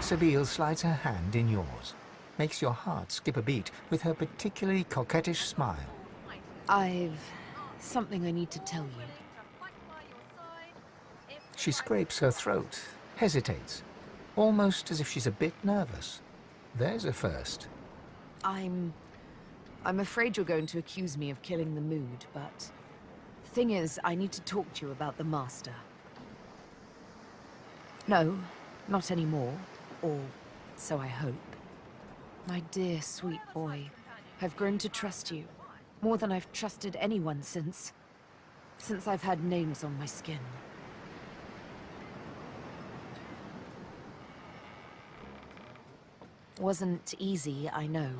Sabeel slides her hand in yours, makes your heart skip a beat with her particularly coquettish smile. I've something I need to tell you. She scrapes her throat, hesitates, almost as if she's a bit nervous. There's a first. I'm afraid you're going to accuse me of killing the mood, but the thing is, I need to talk to you about the Master. No, not anymore, or so I hope. My dear, sweet boy, I've grown to trust you, more than I've trusted anyone since I've had names on my skin. Wasn't easy, I know.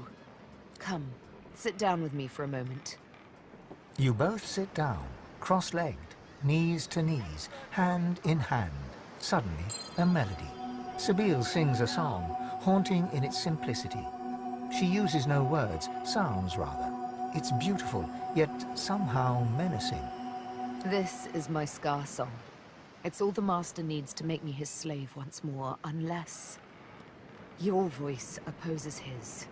Come, sit down with me for a moment. You both sit down, cross-legged, knees to knees, hand in hand. Suddenly, a melody. Sabeel sings a song, haunting in its simplicity. She uses no words, sounds rather. It's beautiful, yet somehow menacing. This is my Scar song. It's all the Master needs to make me his slave once more, unless your voice opposes his.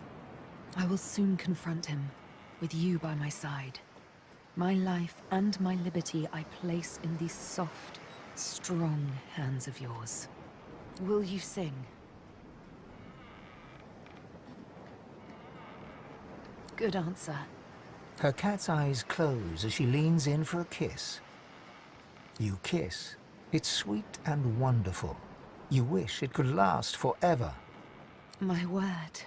I will soon confront him, with you by my side. My life and my liberty I place in these soft, strong hands of yours. Will you sing? Good answer. Her cat's eyes close as she leans in for a kiss. You kiss. It's sweet and wonderful. You wish it could last forever. My word.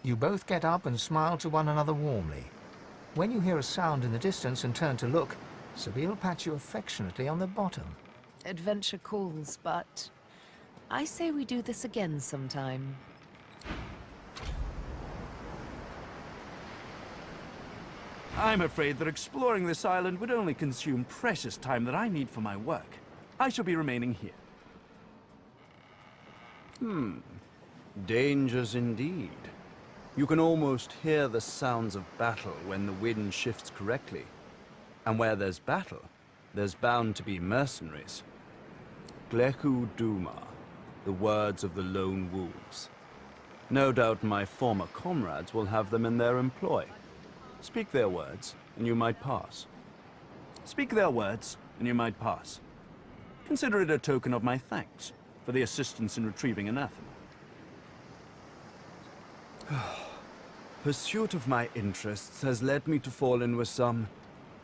You both get up and smile to one another warmly. When you hear a sound in the distance and turn to look, Sabeel pats you affectionately on the bottom. Adventure calls, but I say we do this again sometime. I'm afraid that exploring this island would only consume precious time that I need for my work. I shall be remaining here. Dangers indeed. You can almost hear the sounds of battle when the wind shifts correctly. And where there's battle, there's bound to be mercenaries. Glechu Duma, the words of the lone wolves. No doubt my former comrades will have them in their employ. Speak their words, and you might pass. Speak their words, and you might pass. Consider it a token of my thanks for the assistance in retrieving Anathema. Pursuit of my interests has led me to fall in with some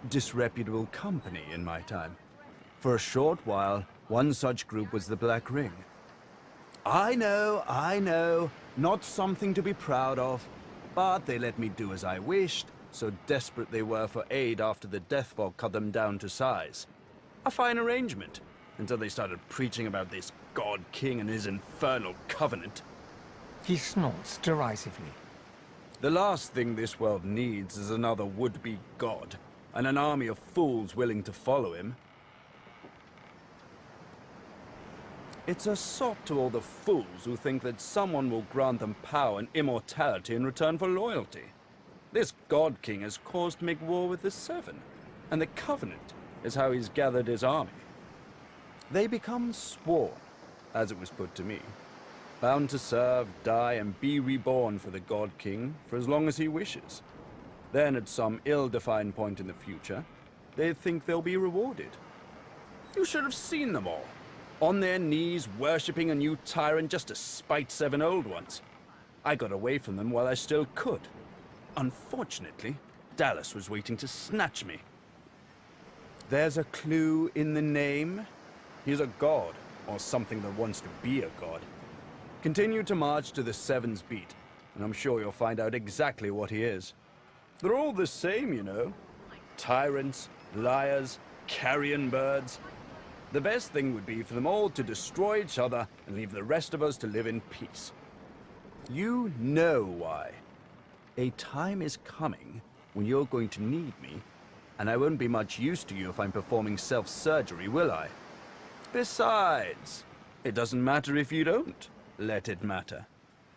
disreputable company in my time. For a short while, one such group was the Black Ring. I know, not something to be proud of, but they let me do as I wished, so desperate they were for aid after the death fog cut them down to size. A fine arrangement, until they started preaching about this God King and his infernal covenant. He snorts derisively. The last thing this world needs is another would-be god, and an army of fools willing to follow him. It's a sop to all the fools who think that someone will grant them power and immortality in return for loyalty. This God King has caused to make war with the Seven, and the Covenant is how he's gathered his army. They become sworn, as it was put to me, bound to serve, die, and be reborn for the God King for as long as he wishes. Then, at some ill-defined point in the future, they think they'll be rewarded. You should have seen them all, on their knees worshipping a new tyrant just to spite 7 old ones. I got away from them while I still could. Unfortunately, Dallas was waiting to snatch me. There's a clue in the name. He's a god, or something that wants to be a god. Continue to march to the Seven's beat, and I'm sure you'll find out exactly what he is. They're all the same, you know. Tyrants, liars, carrion birds. The best thing would be for them all to destroy each other and leave the rest of us to live in peace. You know why. A time is coming when you're going to need me, and I won't be much use to you if I'm performing self-surgery, will I? Besides, it doesn't matter if you don't. Let it matter.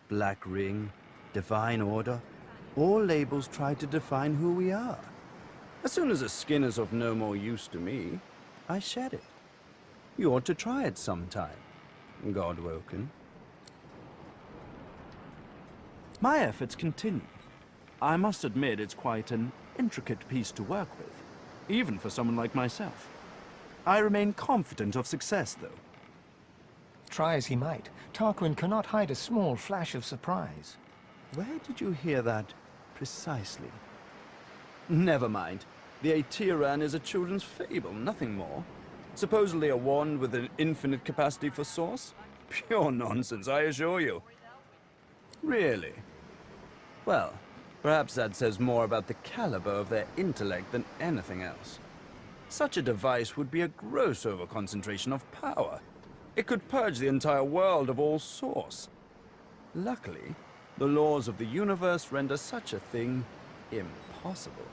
Black Ring, Divine Order, all labels try to define who we are. As soon as a skin is of no more use to me, I shed it. You ought to try it sometime, God-woken. My efforts continue. I must admit it's quite an intricate piece to work with, even for someone like myself. I remain confident of success, though. Try as he might, Tarquin cannot hide a small flash of surprise. Where did you hear that precisely? Never mind. The Aeturnan is a children's fable, nothing more. Supposedly a wand with an infinite capacity for source? Pure nonsense, I assure you. Really? Well, perhaps that says more about the caliber of their intellect than anything else. Such a device would be a gross overconcentration of power. It could purge the entire world of all source. Luckily, the laws of the universe render such a thing impossible.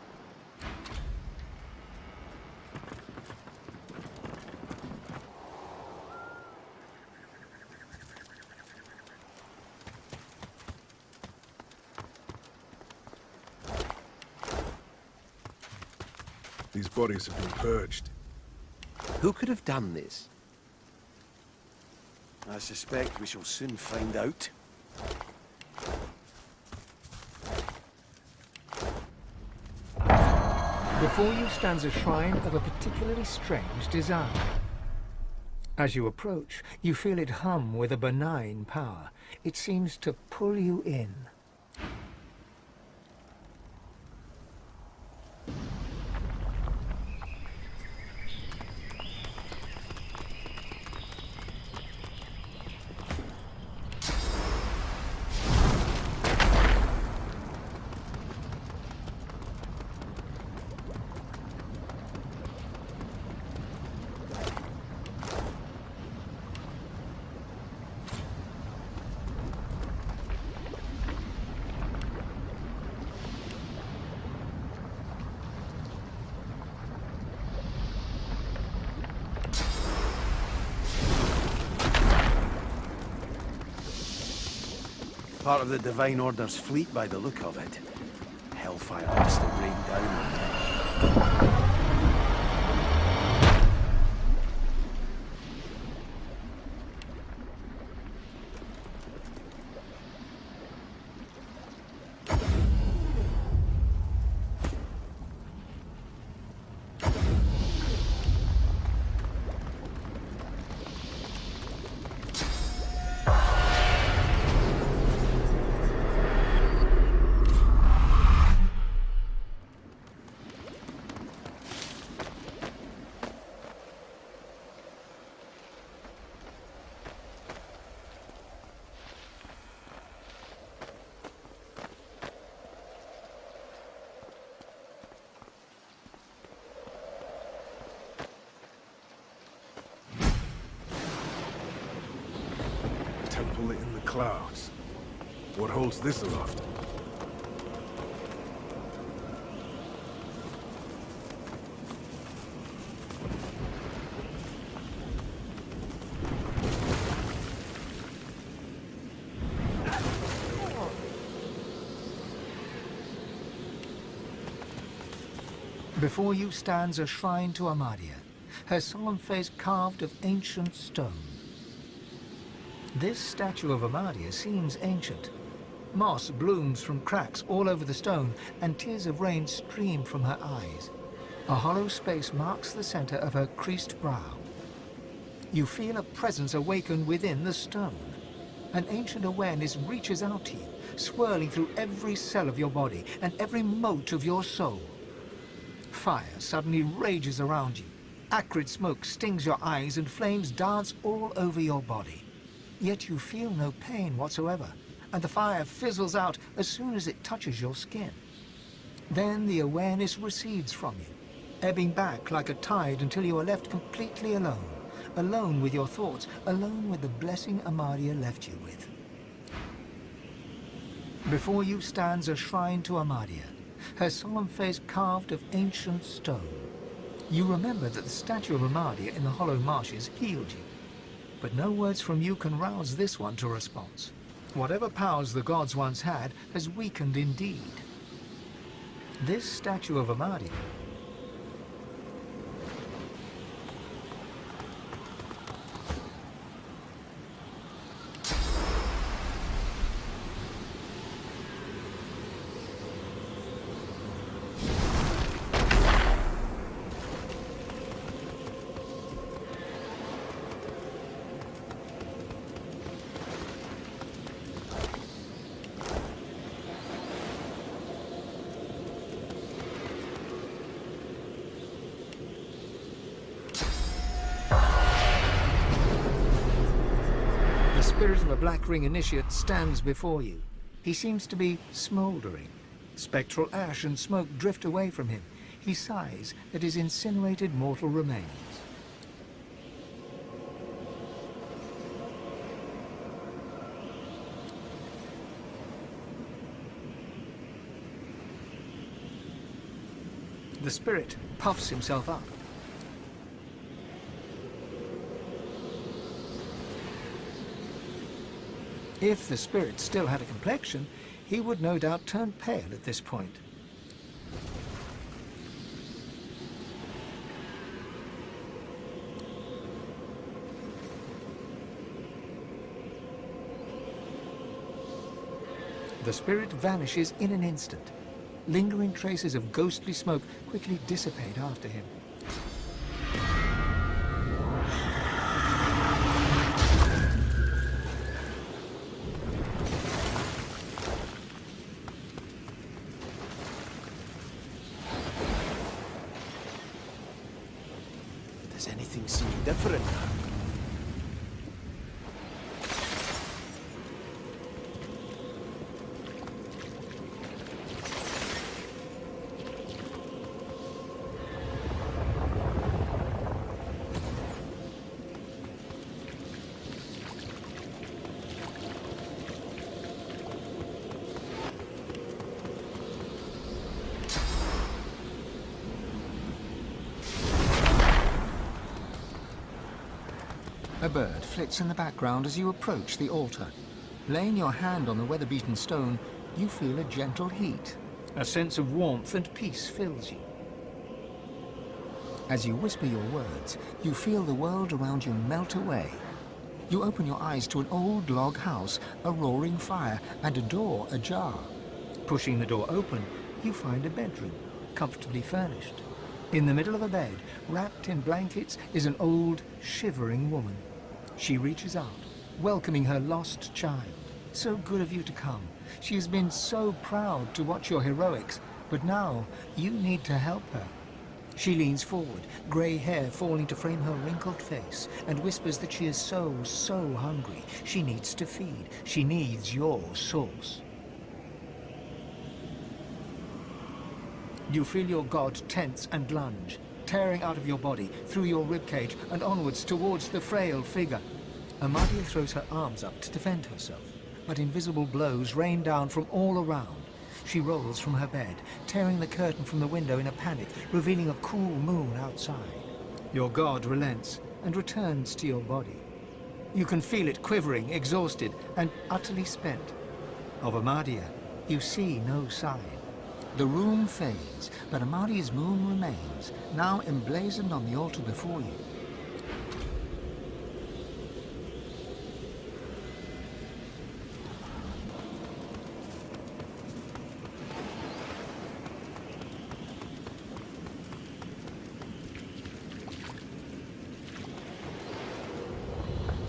These bodies have been purged. Who could have done this? I suspect we shall soon find out. Before you stands a shrine of a particularly strange design. As you approach, you feel it hum with a benign power. It seems to pull you in. Part of the Divine Order's fleet by the look of it. Hellfire must have rained down on them. Temple in the clouds. What holds this aloft? Before you stands a shrine to Amadia, her solemn face carved of ancient stone. This statue of Amadia seems ancient. Moss blooms from cracks all over the stone, and tears of rain stream from her eyes. A hollow space marks the center of her creased brow. You feel a presence awaken within the stone. An ancient awareness reaches out to you, swirling through every cell of your body and every mote of your soul. Fire suddenly rages around you. Acrid smoke stings your eyes and flames dance all over your body. Yet you feel no pain whatsoever, and the fire fizzles out as soon as it touches your skin. Then the awareness recedes from you, ebbing back like a tide until you are left completely alone. Alone with your thoughts, alone with the blessing Amadia left you with. Before you stands a shrine to Amadia, her solemn face carved of ancient stone. You remember that the statue of Amadia in the hollow marshes healed you. But no words from you can rouse this one to response. Whatever powers the gods once had has weakened indeed. This statue of Amadia spirit of a Black Ring initiate stands before you. He seems to be smouldering. Spectral ash and smoke drift away from him. He sighs at his incinerated mortal remains. The spirit puffs himself up. If the spirit still had a complexion, he would no doubt turn pale at this point. The spirit vanishes in an instant. Lingering traces of ghostly smoke quickly dissipate after him. Does anything seem different now? A bird flits in the background as you approach the altar. Laying your hand on the weather-beaten stone, you feel a gentle heat. A sense of warmth and peace fills you. As you whisper your words, you feel the world around you melt away. You open your eyes to an old log house, a roaring fire, and a door ajar. Pushing the door open, you find a bedroom, comfortably furnished. In the middle of a bed, wrapped in blankets, is an old, shivering woman. She reaches out, welcoming her lost child. So good of you to come. She has been so proud to watch your heroics, but now you need to help her. She leans forward, grey hair falling to frame her wrinkled face, and whispers that she is so hungry. She needs to feed. She needs your source. You feel your god tense and lunge, tearing out of your body, through your ribcage, and onwards towards the frail figure. Amadia throws her arms up to defend herself, but invisible blows rain down from all around. She rolls from her bed, tearing the curtain from the window in a panic, revealing a cool moon outside. Your god relents and returns to your body. You can feel it quivering, exhausted, and utterly spent. Of Amadia, you see no sign. The room fades, but Amadia's moon remains, now emblazoned on the altar before you.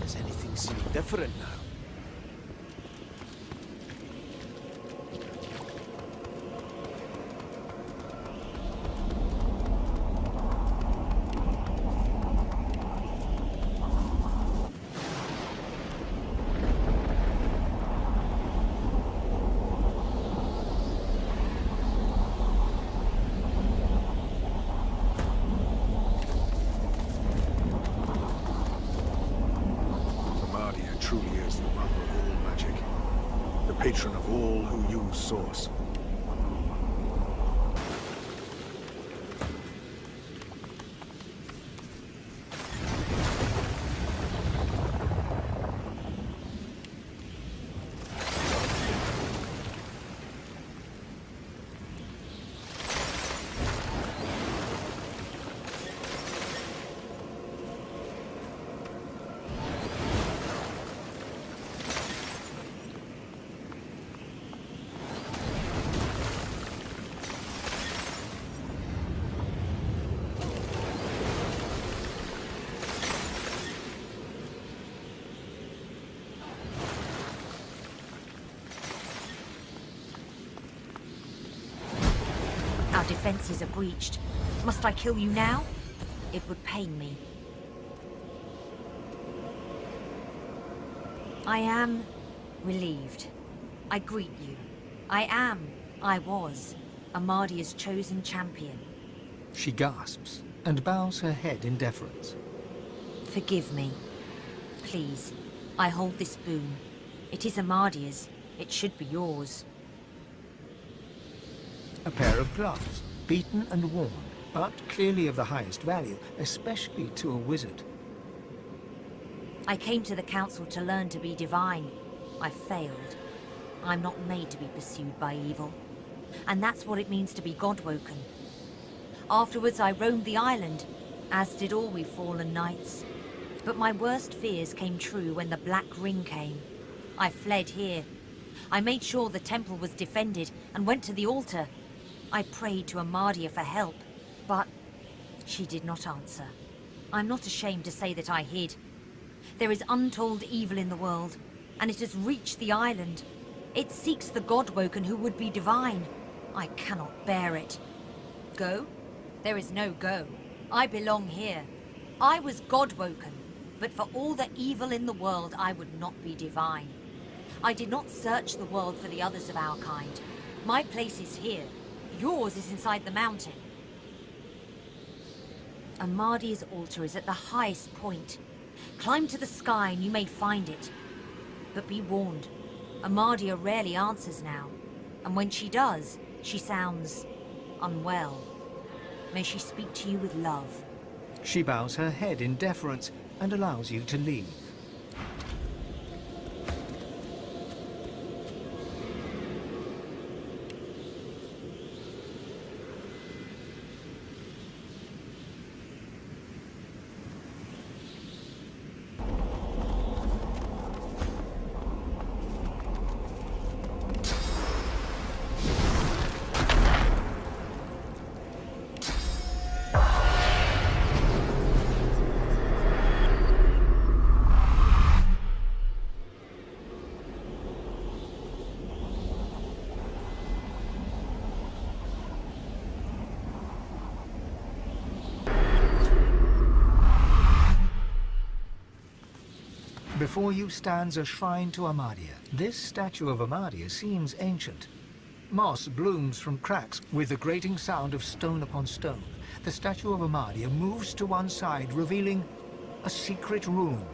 Does anything seem different now? Truly is the mother of all magic, the patron of all who use Source. Our defenses are breached. Must I kill you now? It would pain me. I am relieved. I greet you. I was, Amadia's chosen champion. She gasps and bows her head in deference. Forgive me. Please, I hold this boon. It is Amadia's. It should be yours. A pair of gloves, beaten and worn, but clearly of the highest value, especially to a wizard. I came to the council to learn to be divine. I failed. I'm not made to be pursued by evil. And that's what it means to be godwoken. Afterwards I roamed the island, as did all we fallen knights. But my worst fears came true when the Black Ring came. I fled here. I made sure the temple was defended and went to the altar. I prayed to Amadia for help, but she did not answer. I'm not ashamed to say that I hid. There is untold evil in the world, and it has reached the island. It seeks the godwoken who would be divine. I cannot bear it. Go? There is no go. I belong here. I was godwoken, but for all the evil in the world, I would not be divine. I did not search the world for the others of our kind. My place is here. Yours is inside the mountain. Amadia's altar is at the highest point. Climb to the sky and you may find it. But be warned, Amadia rarely answers now. And when she does, she sounds unwell. May she speak to you with love. She bows her head in deference and allows you to leave. Before you stands a shrine to Amadia. This statue of Amadia seems ancient. Moss blooms from cracks with the grating sound of stone upon stone. The statue of Amadia moves to one side, revealing a secret room.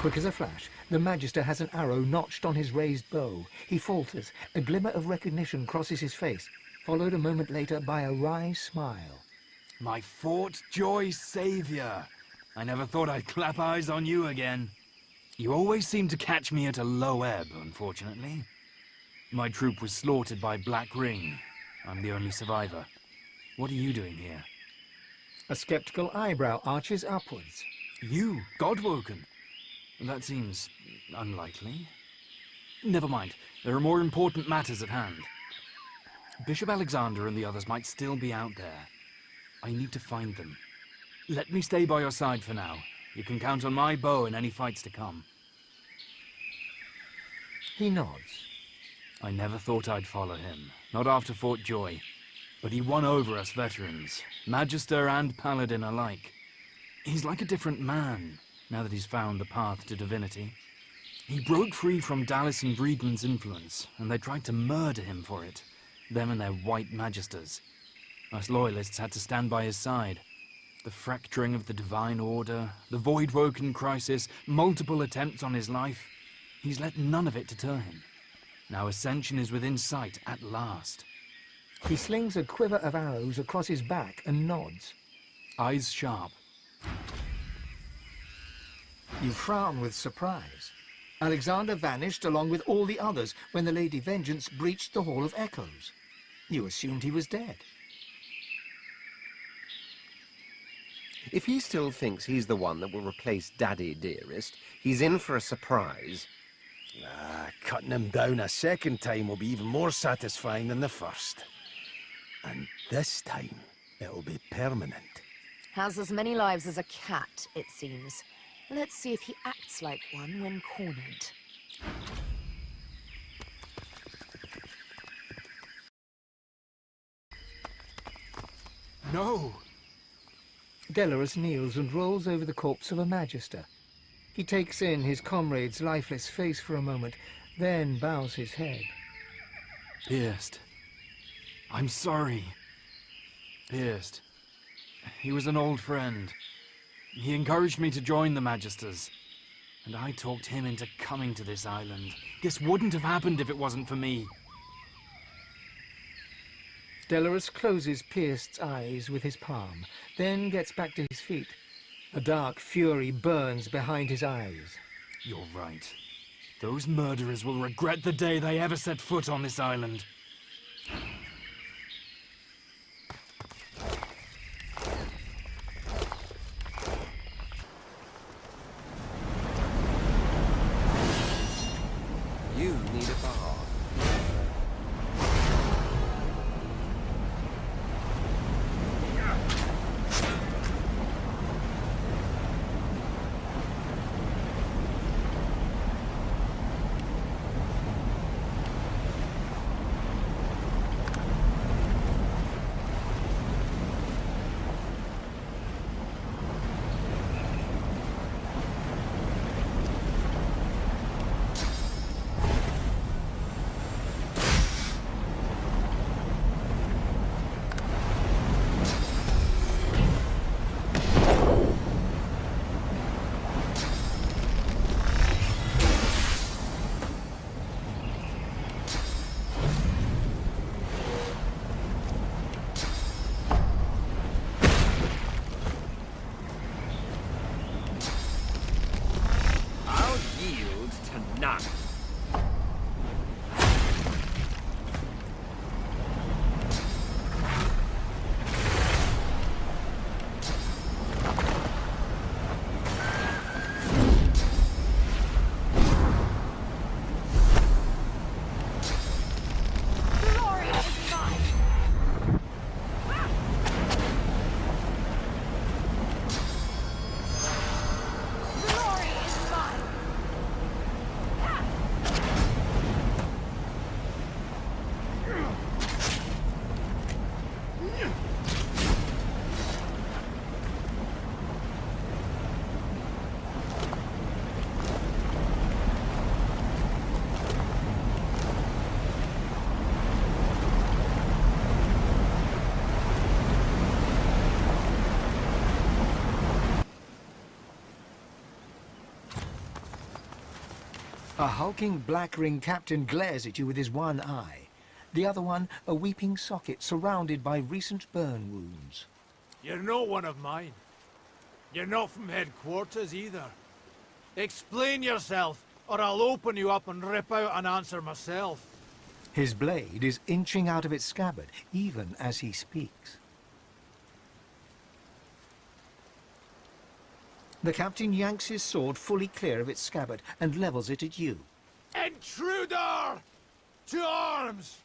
Quick as a flash, the magister has an arrow notched on his raised bow. He falters. A glimmer of recognition crosses his face, followed a moment later by a wry smile. My Fort Joy savior! I never thought I'd clap eyes on you again. You always seem to catch me at a low ebb, unfortunately. My troop was slaughtered by Black Ring. I'm the only survivor. What are you doing here? A skeptical eyebrow arches upwards. You, Godwoken? That seems unlikely. Never mind. There are more important matters at hand. Bishop Alexander and the others might still be out there. I need to find them. Let me stay by your side for now. You can count on my bow in any fights to come. He nods. I never thought I'd follow him. Not after Fort Joy. But he won over us veterans, magister and paladin alike. He's like a different man, now that he's found the path to divinity. He broke free from Dallas and Breedman's influence, and they tried to murder him for it. Them and their white magisters. Us loyalists had to stand by his side. The fracturing of the Divine Order, the Voidwoken crisis, multiple attempts on his life. He's let none of it deter him. Now ascension is within sight at last. He slings a quiver of arrows across his back and nods. Eyes sharp. You frown with surprise. Alexander vanished along with all the others when the Lady Vengeance breached the Hall of Echoes. You assumed he was dead. If he still thinks he's the one that will replace Daddy Dearest, he's in for a surprise. Cutting him down a second time will be even more satisfying than the first. And this time, it'll be permanent. Has as many lives as a cat, it seems. Let's see if he acts like one when cornered. No! Delorus kneels and rolls over the corpse of a magister. He takes in his comrade's lifeless face for a moment, then bows his head. Pierced. I'm sorry. Pierced. He was an old friend. He encouraged me to join the Magisters. And I talked him into coming to this island. This wouldn't have happened if it wasn't for me. Delorus closes Pierced's eyes with his palm, then gets back to his feet. A dark fury burns behind his eyes. You're right. Those murderers will regret the day they ever set foot on this island. You need a bar. A hulking black-ringed captain glares at you with his one eye. The other one, a weeping socket surrounded by recent burn wounds. You're not one of mine. You're not from headquarters either. Explain yourself, or I'll open you up and rip out an answer myself. His blade is inching out of its scabbard, even as he speaks. The captain yanks his sword fully clear of its scabbard and levels it at you. Intruder! To arms!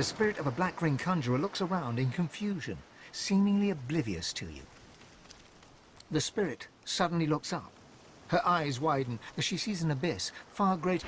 The spirit of a black ring conjurer looks around in confusion, seemingly oblivious to you. The spirit suddenly looks up. Her eyes widen as she sees an abyss far greater.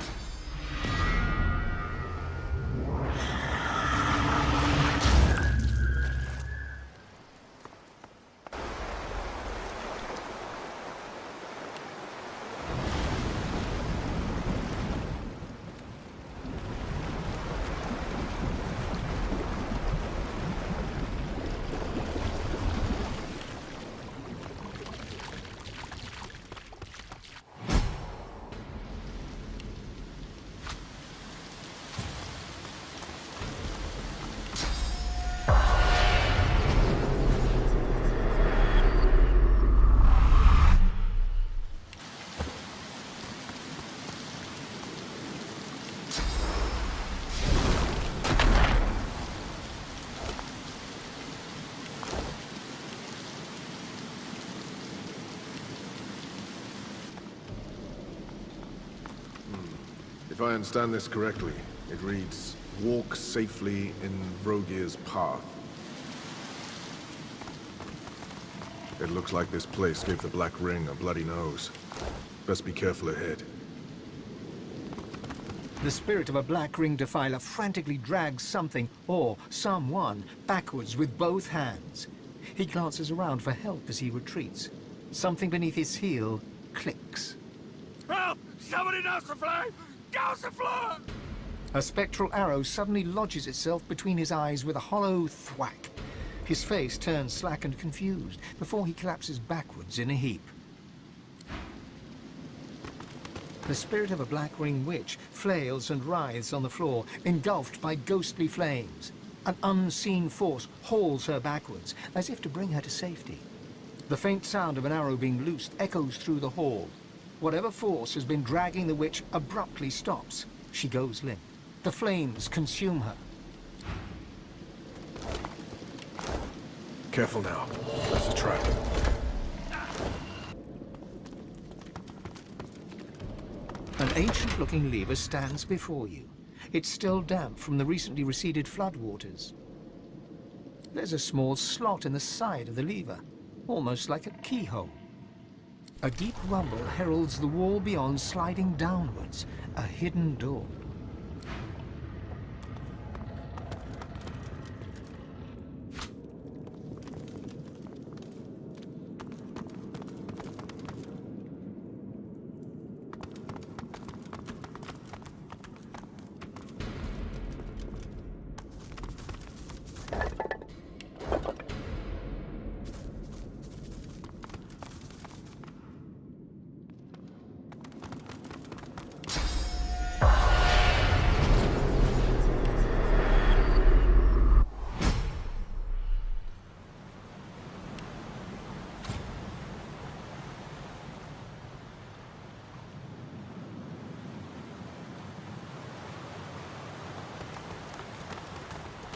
If I understand this correctly, it reads, walk safely in Vrogir's path. It looks like this place gave the Black Ring a bloody nose. Best be careful ahead. The spirit of a black ring defiler frantically drags something, or someone, backwards with both hands. He glances around for help as he retreats. Something beneath his heel clicks. Help! Somebody douse the flame! Douse the flame! A spectral arrow suddenly lodges itself between his eyes with a hollow thwack. His face turns slack and confused before he collapses backwards in a heap. The spirit of a black ring witch flails and writhes on the floor, engulfed by ghostly flames. An unseen force hauls her backwards, as if to bring her to safety. The faint sound of an arrow being loosed echoes through the hall. Whatever force has been dragging the witch abruptly stops. She goes limp. The flames consume her. Careful now. That's a trap. An ancient-looking lever stands before you. It's still damp from the recently receded floodwaters. There's a small slot in the side of the lever, almost like a keyhole. A deep rumble heralds the wall beyond sliding downwards, a hidden door.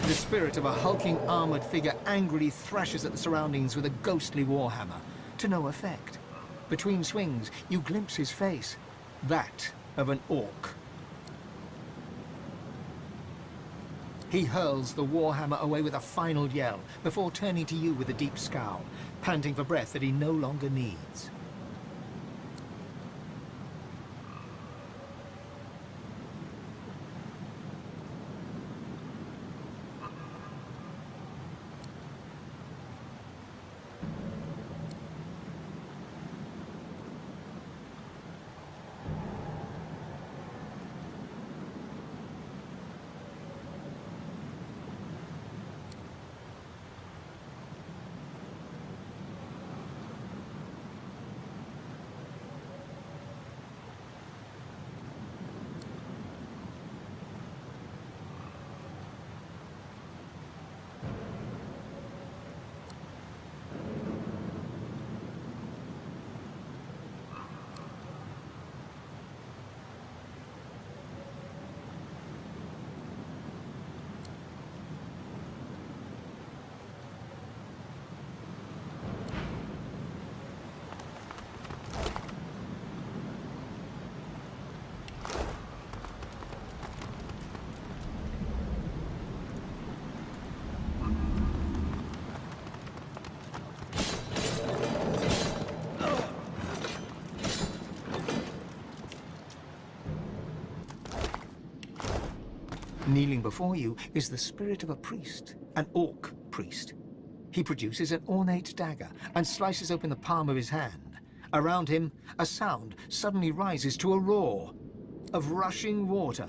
The spirit of a hulking armored figure angrily thrashes at the surroundings with a ghostly warhammer, to no effect. Between swings, you glimpse his face, that of an orc. He hurls the warhammer away with a final yell, before turning to you with a deep scowl, panting for breath that he no longer needs. Kneeling before you is the spirit of a priest, an orc priest. He produces an ornate dagger and slices open the palm of his hand. Around him, a sound suddenly rises to a roar of rushing water.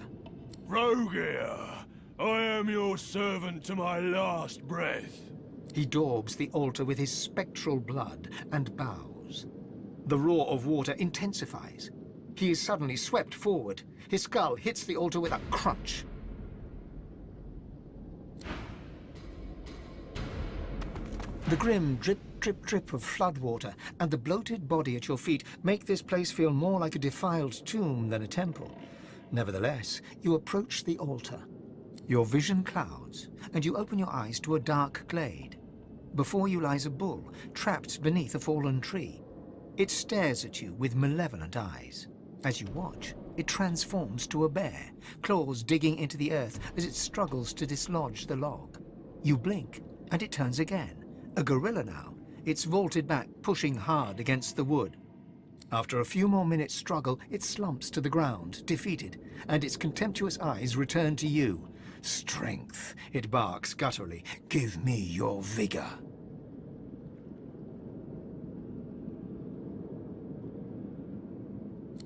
Rogier, I am your servant to my last breath. He daubs the altar with his spectral blood and bows. The roar of water intensifies. He is suddenly swept forward. His skull hits the altar with a crunch. The grim drip, drip, drip of floodwater and the bloated body at your feet make this place feel more like a defiled tomb than a temple. Nevertheless, you approach the altar. Your vision clouds, and you open your eyes to a dark glade. Before you lies a bull, trapped beneath a fallen tree. It stares at you with malevolent eyes. As you watch, it transforms to a bear, claws digging into the earth as it struggles to dislodge the log. You blink, and it turns again. A gorilla now. It's vaulted back, pushing hard against the wood. After a few more minutes' struggle, it slumps to the ground, defeated, and its contemptuous eyes return to you. Strength, it barks gutturally. Give me your vigor.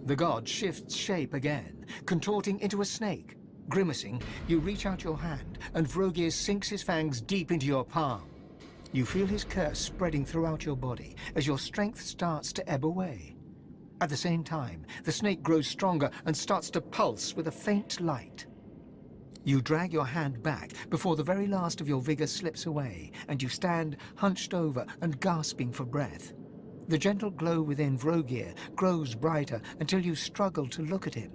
The god shifts shape again, contorting into a snake. Grimacing, you reach out your hand, and Vrogir sinks his fangs deep into your palm. You feel his curse spreading throughout your body as your strength starts to ebb away. At the same time, the snake grows stronger and starts to pulse with a faint light. You drag your hand back before the very last of your vigor slips away, and you stand hunched over and gasping for breath. The gentle glow within Vrogir grows brighter until you struggle to look at him.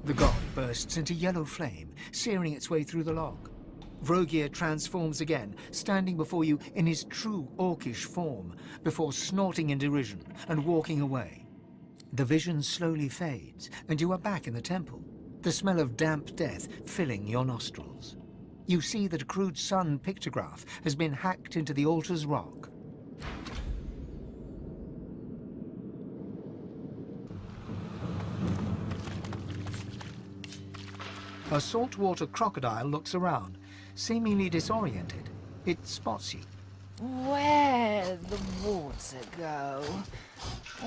The god bursts into yellow flame, searing its way through the log. Vrogir transforms again, standing before you in his true orcish form, before snorting in derision and walking away. The vision slowly fades, and you are back in the temple, the smell of damp death filling your nostrils. You see that a crude sun pictograph has been hacked into the altar's rock. A saltwater crocodile looks around, seemingly disoriented. It spots you. Where'd the water go?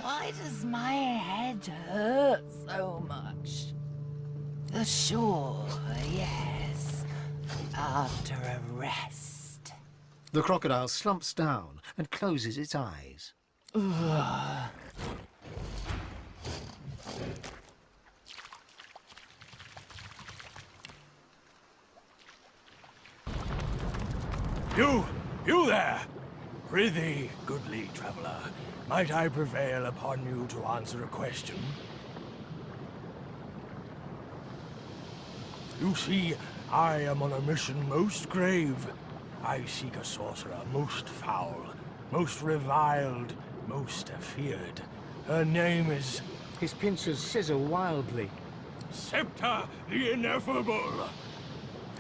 Why does my head hurt so much? The shore, yes. After a rest. The crocodile slumps down and closes its eyes. Ugh. You there! Prithee, goodly traveler, might I prevail upon you to answer a question? You see, I am on a mission most grave. I seek a sorcerer most foul, most reviled, most feared. Her name is... His pincers scissor wildly. Septa the Ineffable!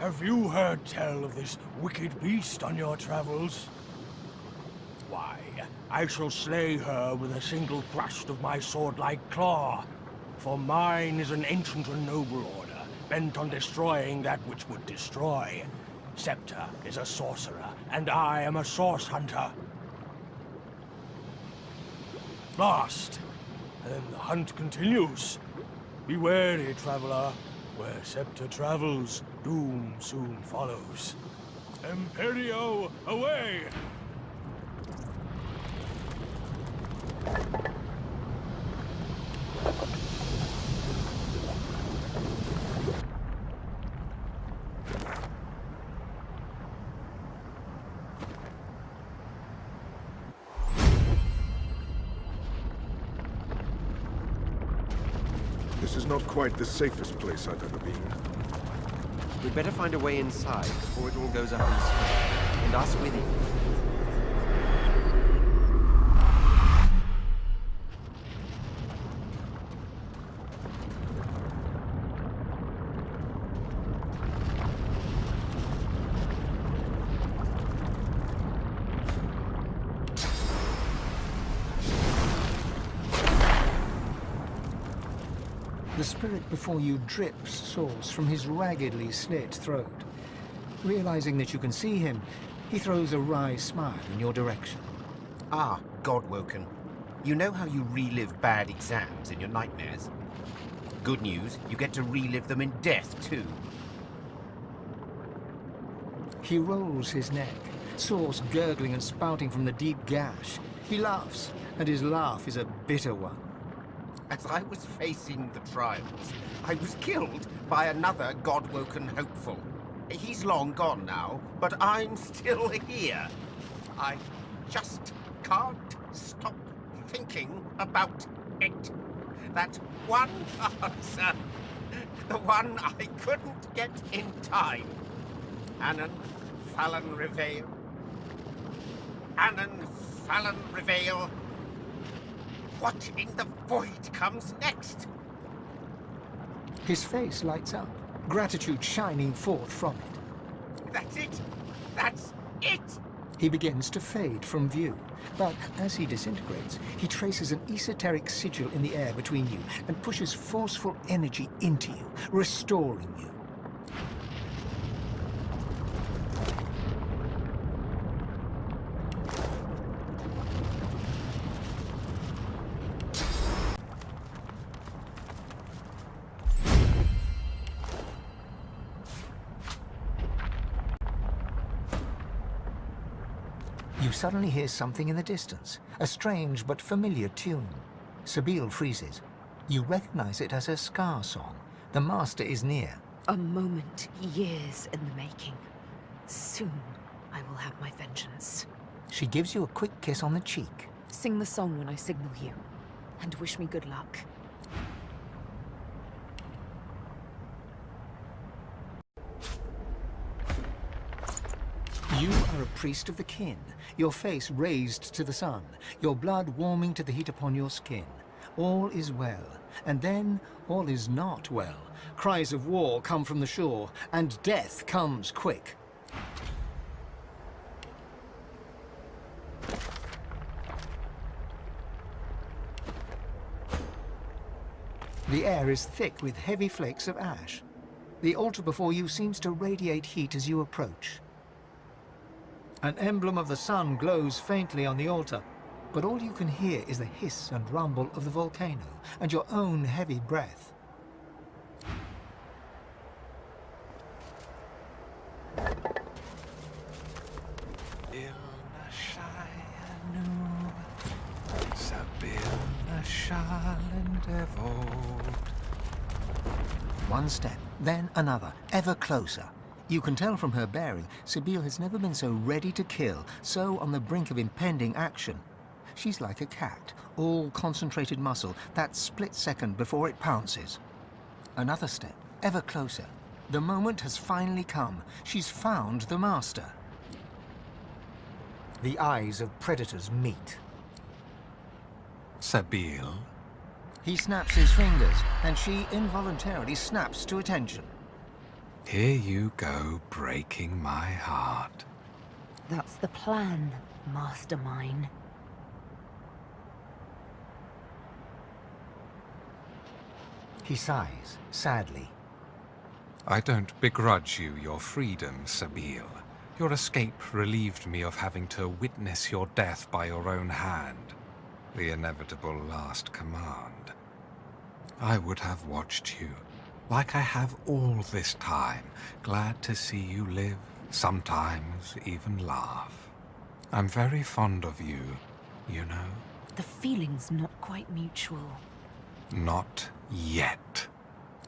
Have you heard tell of this wicked beast on your travels? Why, I shall slay her with a single thrust of my sword-like claw. For mine is an ancient and noble order, bent on destroying that which would destroy. Septa is a sorcerer, and I am a source hunter. Lost. Then the hunt continues. Be wary, traveler. Where Septa travels, doom soon follows. Imperio, away! This is not quite the safest place I've ever been. We'd better find a way inside before it all goes up in smoke. And us with it. The spirit before you drips sauce from his raggedly slit throat. Realizing that you can see him, he throws a wry smile in your direction. Ah, Godwoken. You know how you relive bad exams in your nightmares? Good news, you get to relive them in death, too. He rolls his neck, sauce gurgling and spouting from the deep gash. He laughs, and his laugh is a bitter one. As I was facing the trials, I was killed by another Godwoken hopeful. He's long gone now, but I'm still here. I just can't stop thinking about it. That one answer, the one I couldn't get in time. Anan Fallon Reveil. Anan Fallon Reveil. What in the void comes next? His face lights up, gratitude shining forth from it. That's it! That's it! He begins to fade from view, but as he disintegrates, he traces an esoteric sigil in the air between you and pushes forceful energy into you, restoring you. You suddenly hear something in the distance, a strange but familiar tune. Sabeel freezes. You recognize it as her Scar song. The Master is near. A moment, years in the making. Soon, I will have my vengeance. She gives you a quick kiss on the cheek. Sing the song when I signal you, and wish me good luck. You are a priest of the kin, your face raised to the sun, your blood warming to the heat upon your skin. All is well, and then all is not well. Cries of war come from the shore, and death comes quick. The air is thick with heavy flakes of ash. The altar before you seems to radiate heat as you approach. An emblem of the sun glows faintly on the altar, but all you can hear is the hiss and rumble of the volcano and your own heavy breath. One step, then another, ever closer. You can tell from her bearing, Sabeel has never been so ready to kill, so on the brink of impending action. She's like a cat, all concentrated muscle, that split second before it pounces. Another step, ever closer. The moment has finally come. She's found the Master. The eyes of predators meet. Sabeel? He snaps his fingers, and she involuntarily snaps to attention. Here you go, breaking my heart. That's the plan, mastermind. He sighs, sadly. I don't begrudge you your freedom, Sabeel. Your escape relieved me of having to witness your death by your own hand. The inevitable last command. I would have watched you, like I have all this time, glad to see you live, sometimes even laugh. I'm very fond of you, you know. The feeling's not quite mutual. Not yet.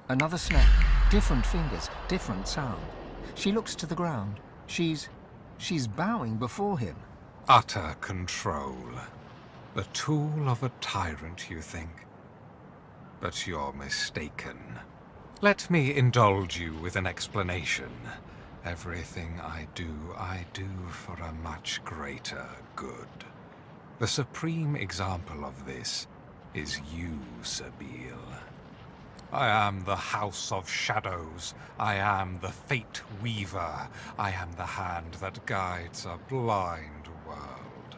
Another snap, different fingers, different sound. She looks to the ground. She's bowing before him. Utter control. The tool of a tyrant, you think? But you're mistaken. Let me indulge you with an explanation. Everything I do for a much greater good. The supreme example of this is you, Sabeel. I am the House of Shadows. I am the Fate Weaver. I am the hand that guides a blind world.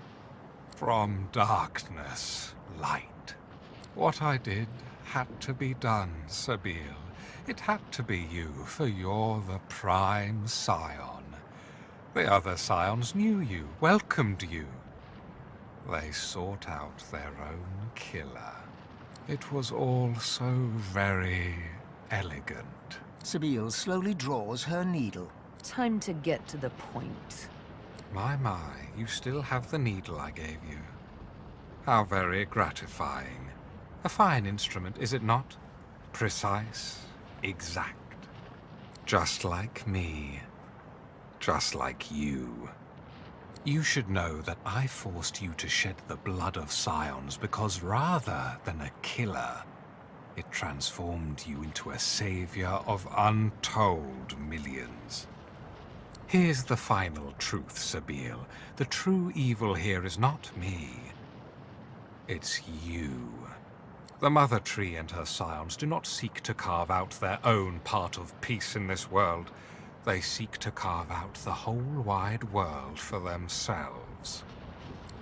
From darkness, light. What I did had to be done, Sabeel. It had to be you, for you're the prime scion. The other scions knew you, welcomed you. They sought out their own killer. It was all so very elegant. Sabeel slowly draws her needle. Time to get to the point. My, you still have the needle I gave you. How very gratifying. A fine instrument, is it not? Precise, exact. Just like me. Just like you. You should know that I forced you to shed the blood of scions because rather than a killer, it transformed you into a savior of untold millions. Here's the final truth, Sabeel. The true evil here is not me. It's you. The Mother Tree and her scions do not seek to carve out their own part of peace in this world. They seek to carve out the whole wide world for themselves.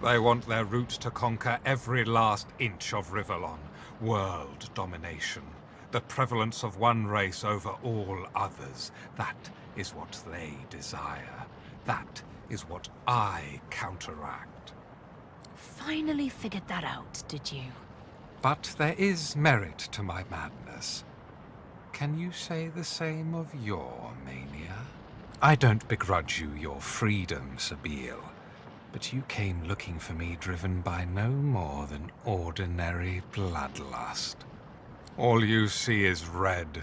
They want their route to conquer every last inch of Rivellon. World domination. The prevalence of one race over all others. That is what they desire. That is what I counteract. Finally figured that out, did you? But there is merit to my madness. Can you say the same of your mania? I don't begrudge you your freedom, Sabeel, but you came looking for me driven by no more than ordinary bloodlust. All you see is red.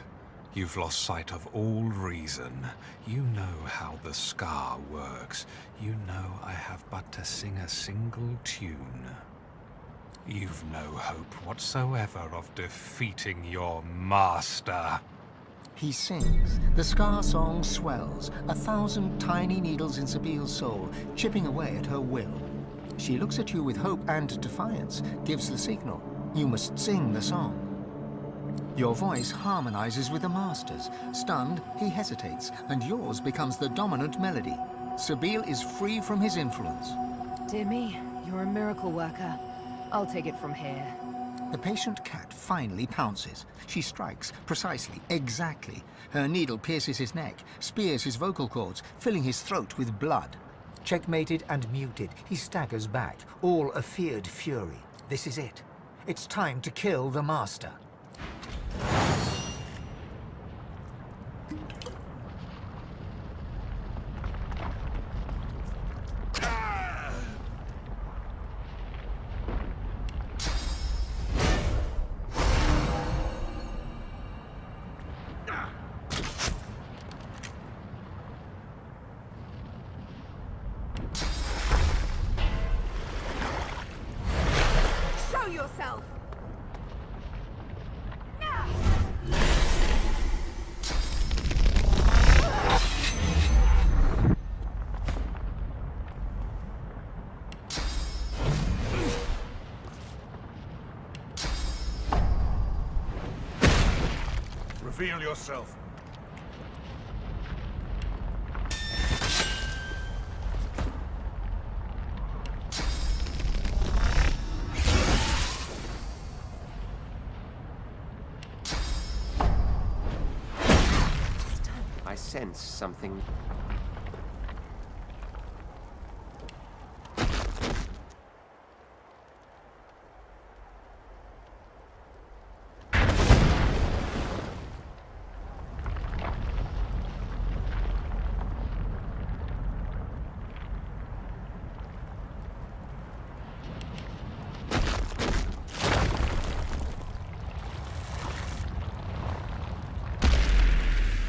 You've lost sight of all reason. You know how the scar works. You know I have but to sing a single tune. You've no hope whatsoever of defeating your master. He sings. The scar song swells, 1,000 tiny needles in Sabeel's soul, chipping away at her will. She looks at you with hope and defiance, gives the signal. You must sing the song. Your voice harmonizes with the master's. Stunned, he hesitates, and yours becomes the dominant melody. Sabeel is free from his influence. Dear me, you're a miracle worker. I'll take it from here. The patient cat finally pounces. She strikes, precisely, exactly. Her needle pierces his neck, spears his vocal cords, filling his throat with blood. Checkmated and muted, he staggers back, all a feared fury. This is it. It's time to kill the master. Show yourself! Reveal yourself. I sense something.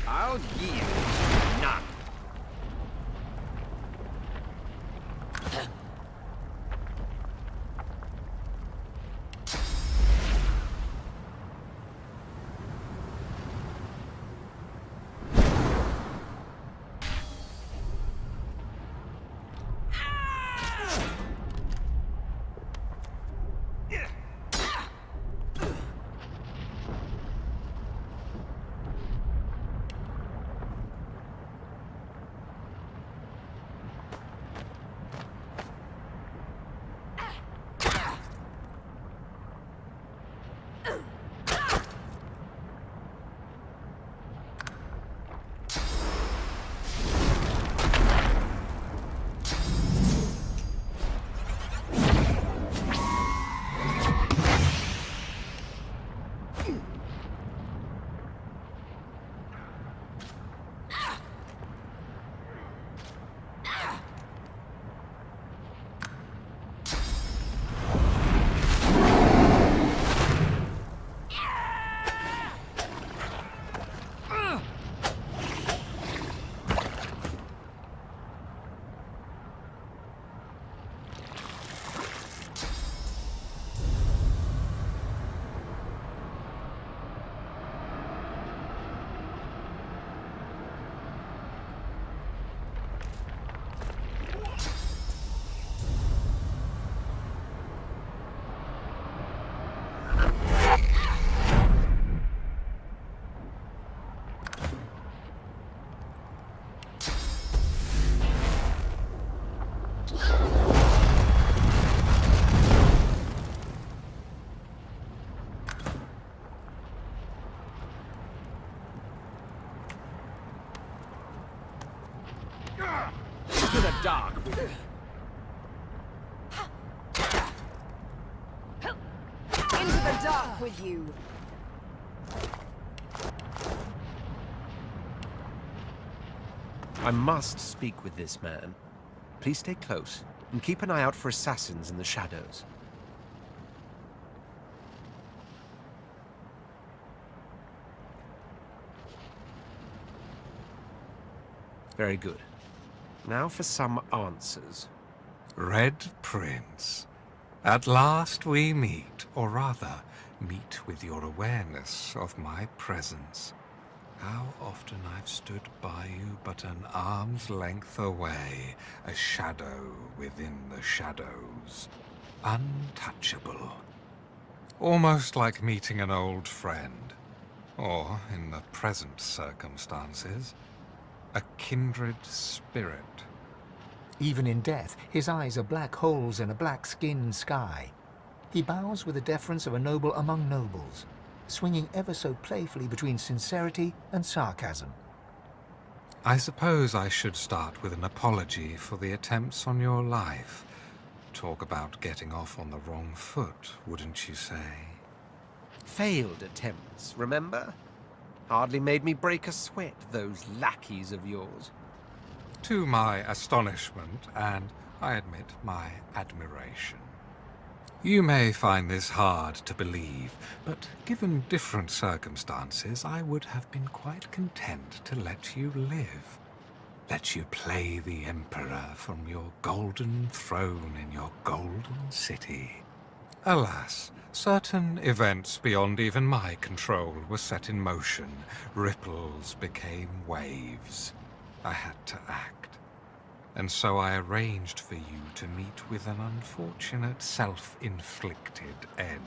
I'll yield none. dark with you. Into the dark with you! I must speak with this man. Please stay close, and keep an eye out for assassins in the shadows. Very good. Now for some answers. Red Prince, at last we meet, or rather, meet with your awareness of my presence. How often I've stood by you but an arm's length away, a shadow within the shadows, untouchable. Almost like meeting an old friend, or, in the present circumstances, a kindred spirit. Even in death, his eyes are black holes in a black-skinned sky. He bows with the deference of a noble among nobles, swinging ever so playfully between sincerity and sarcasm. I suppose I should start with an apology for the attempts on your life. Talk about getting off on the wrong foot, wouldn't you say? Failed attempts, remember? Hardly made me break a sweat, those lackeys of yours. To my astonishment, and, I admit, my admiration. You may find this hard to believe, but given different circumstances, I would have been quite content to let you live. Let you play the Emperor from your golden throne in your golden city. Alas, certain events beyond even my control were set in motion. Ripples became waves. I had to act. And so I arranged for you to meet with an unfortunate self-inflicted end.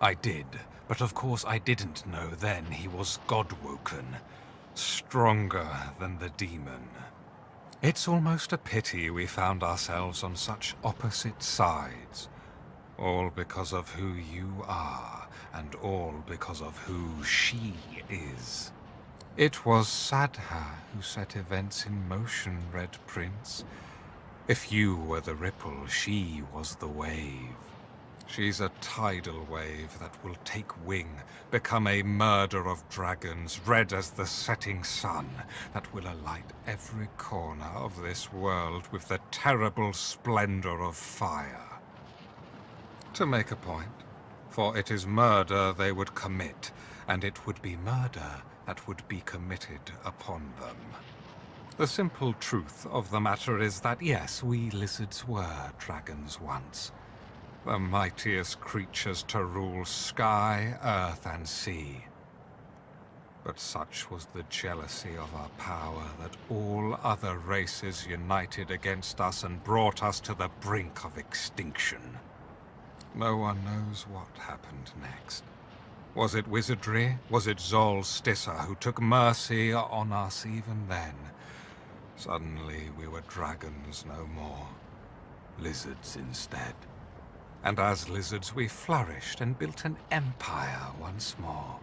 I did, but of course I didn't know then he was God-woken, stronger than the demon. It's almost a pity we found ourselves on such opposite sides, all because of who you are, and all because of who she is. It was Sadha who set events in motion, Red Prince. If you were the ripple, she was the wave. She's a tidal wave that will take wing, become a murder of dragons, red as the setting sun, that will alight every corner of this world with the terrible splendor of fire. To make a point, for it is murder they would commit, and it would be murder that would be committed upon them. The simple truth of the matter is that yes, we lizards were dragons once. The mightiest creatures to rule sky, earth, and sea. But such was the jealousy of our power that all other races united against us and brought us to the brink of extinction. No one knows what happened next. Was it wizardry? Was it Zol Stissa who took mercy on us even then? Suddenly we were dragons no more. Lizards instead. And as lizards we flourished and built an empire once more.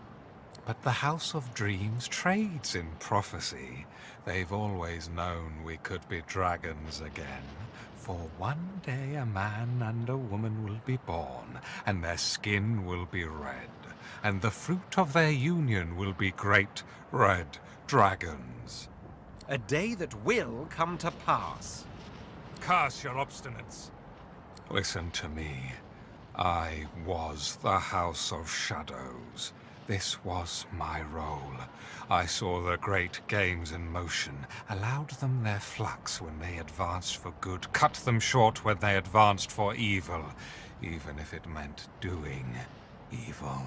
But the House of Dreams trades in prophecy. They've always known we could be dragons again. For one day a man and a woman will be born, and their skin will be red. And the fruit of their union will be great red dragons. A day that will come to pass. Curse your obstinance. Listen to me. I was the House of Shadows. This was my role. I saw the great games in motion, allowed them their flux when they advanced for good, cut them short when they advanced for evil, even if it meant doing evil.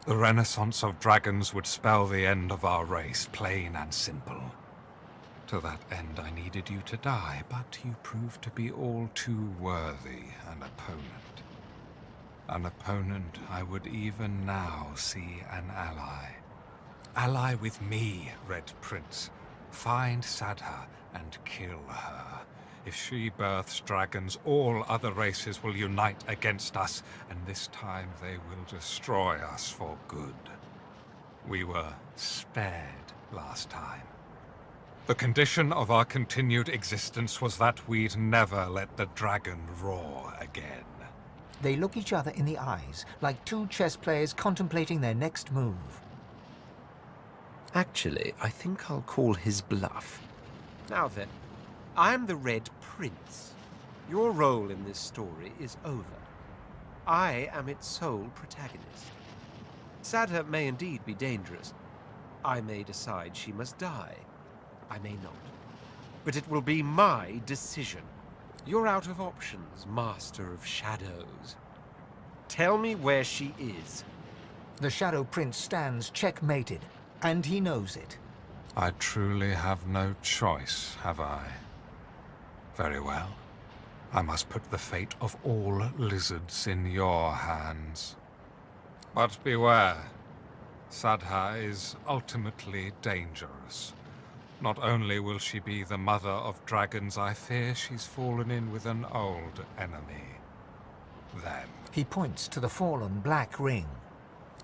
The renaissance of dragons would spell the end of our race, plain and simple. To that end I needed you to die, but you proved to be all too worthy an opponent. An opponent I would even now see an ally. Ally with me, Red Prince. Find Sadha and kill her. If she births dragons, all other races will unite against us, and this time they will destroy us for good. We were spared last time. The condition of our continued existence was that we'd never let the dragon roar again. They look each other in the eyes, like two chess players contemplating their next move. Actually, I think I'll call his bluff. Now then, I'm the Red Prince. Your role in this story is over. I am its sole protagonist. Sadha may indeed be dangerous. I may decide she must die. I may not. But it will be my decision. You're out of options, Master of Shadows. Tell me where she is. The Shadow Prince stands checkmated, and he knows it. I truly have no choice, have I? Very well. I must put the fate of all lizards in your hands. But beware. Sadha is ultimately dangerous. Not only will she be the mother of dragons, I fear she's fallen in with an old enemy. Them. He points to the fallen black ring.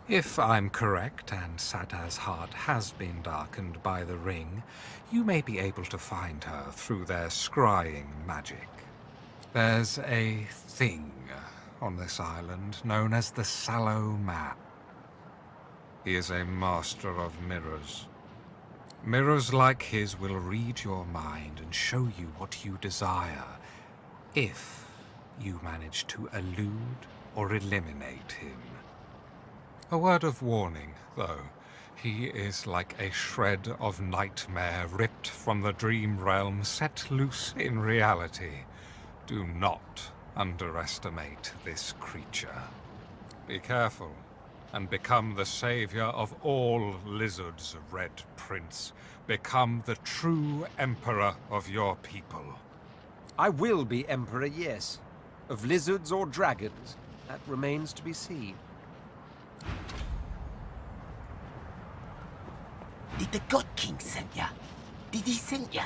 If I'm correct, and Sadha's heart has been darkened by the ring, you may be able to find her through their scrying magic. There's a thing on this island known as the Sallow Man. He is a master of mirrors. Mirrors like his will read your mind and show you what you desire, if you manage to elude or eliminate him. A word of warning, though. He is like a shred of nightmare ripped from the dream realm, set loose in reality. Do not underestimate this creature. Be careful, and become the savior of all lizards, Red Prince. Become the true emperor of your people. I will be emperor, yes. Of lizards or dragons, that remains to be seen. Did the God King send ya? Did he send ya?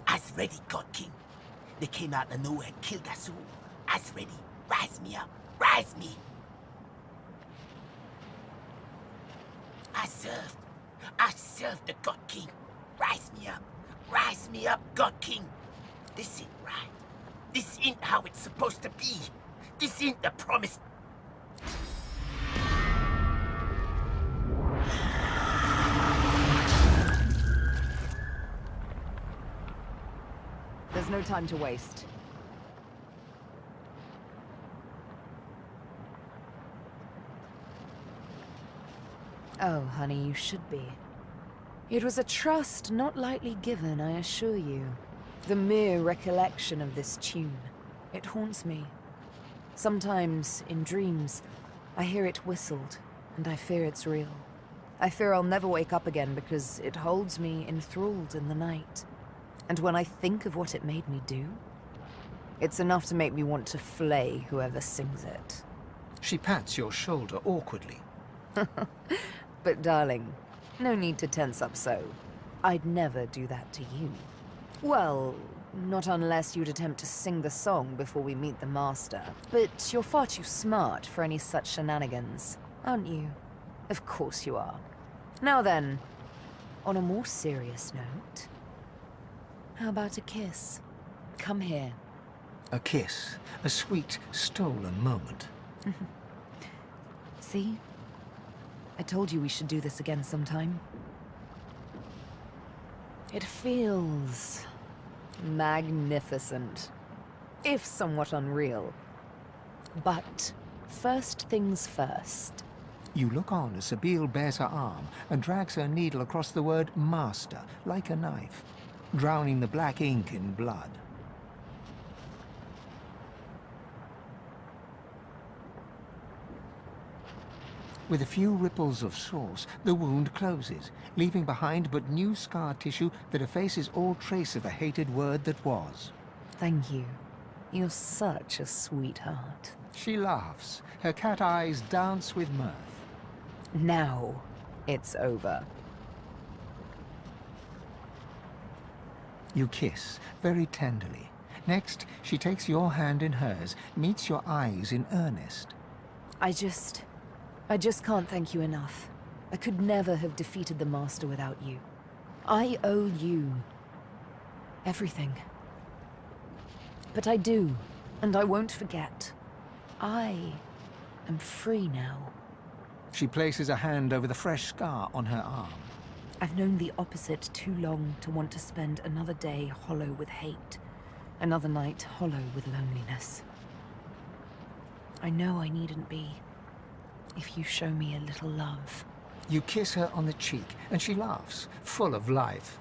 As ready, God King. They came out of nowhere and killed us all. As ready. Rise me up. Rise me. I served the God King. Rise me up. Rise me up, God King. This ain't right. This ain't how it's supposed to be. This ain't the promise. There's no time to waste. Oh, honey, you should be. It was a trust not lightly given, I assure you. The mere recollection of this tune, it haunts me. Sometimes, in dreams, I hear it whistled, and I fear it's real. I fear I'll never wake up again because it holds me enthralled in the night. And when I think of what it made me do, it's enough to make me want to flay whoever sings it. She pats your shoulder awkwardly. But darling, no need to tense up so. I'd never do that to you. Well, not unless you'd attempt to sing the song before we meet the master. But you're far too smart for any such shenanigans, aren't you? Of course you are. Now then, on a more serious note, how about a kiss? Come here. A kiss, a sweet, stolen moment. See? I told you we should do this again sometime. It feels magnificent, if somewhat unreal. But first things first. You look on as Sabeel bares her arm and drags her needle across the word master, like a knife, drowning the black ink in blood. With a few ripples of sauce, the wound closes, leaving behind but new scar tissue that effaces all trace of the hated word that was. Thank you. You're such a sweetheart. She laughs. Her cat eyes dance with mirth. Now, it's over. You kiss, very tenderly. Next, she takes your hand in hers, meets your eyes in earnest. I just can't thank you enough. I could never have defeated the Master without you. I owe you everything. But I do, and I won't forget. I am free now. She places a hand over the fresh scar on her arm. I've known the opposite too long to want to spend another day hollow with hate, another night hollow with loneliness. I know I needn't be, if you show me a little love. You kiss her on the cheek, and she laughs, full of life.